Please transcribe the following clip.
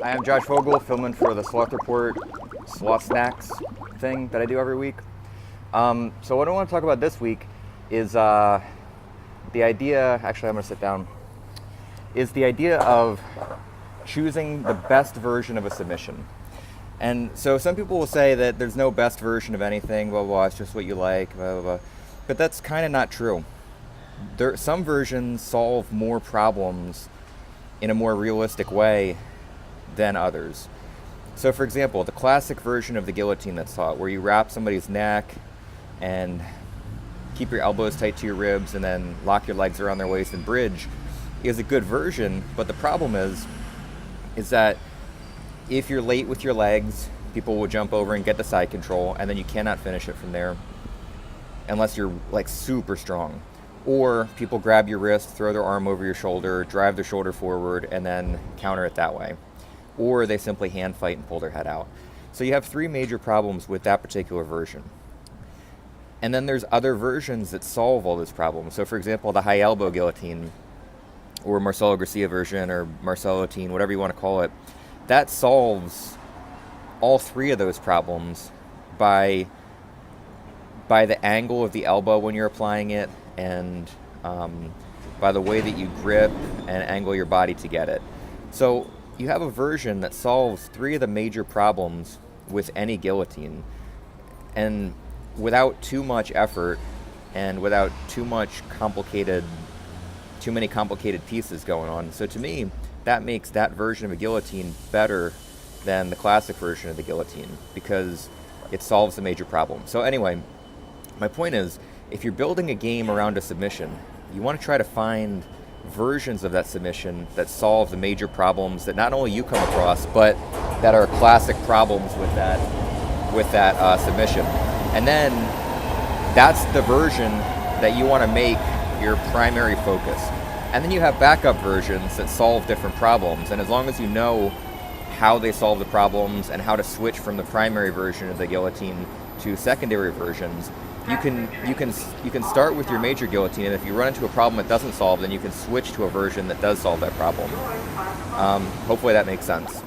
Hi, I'm Josh Vogel, filming for the Sloth Report Sloth Snacks thing that I do every week. So what I want to talk about this week is the idea, actually I'm going to sit down, is the idea of choosing the best version of a submission. And so some people will say that there's no best version of anything, blah, blah, blah, it's just what you like, blah, blah, blah. But that's kind of not true. Some versions solve more problems in a more realistic way than others. So for example, the classic version of the guillotine that's taught, where you wrap somebody's neck and keep your elbows tight to your ribs and then lock your legs around their waist and bridge, is a good version, but the problem is that if you're late with your legs, people will jump over and get the side control, and then you cannot finish it from there unless you're like super strong. Or people grab your wrist, throw their arm over your shoulder, drive their shoulder forward, and then counter it that way. Or they simply hand fight and pull their head out. So you have three major problems with that particular version. And then there's other versions that solve all those problems. So for example, the high elbow guillotine, or Marcelo Garcia version, or Marcelotine, whatever you want to call it, that solves all three of those problems by the angle of the elbow when you're applying it, and by the way that you grip and angle your body to get it. So you have a version that solves three of the major problems with any guillotine, and without too much effort and without too many complicated pieces going on. So to me, that makes that version of a guillotine better than the classic version of the guillotine, because it solves the major problem. So anyway, my point is, if you're building a game around a submission, you want to try to find versions of that submission that solve the major problems that not only you come across, but that are classic problems with that submission. And then that's the version that you want to make your primary focus. And then you have backup versions that solve different problems. And as long as you know how they solve the problems and how to switch from the primary version of the guillotine to secondary versions, you can start with your major guillotine, and if you run into a problem it doesn't solve, then you can switch to a version that does solve that problem. Hopefully that makes sense.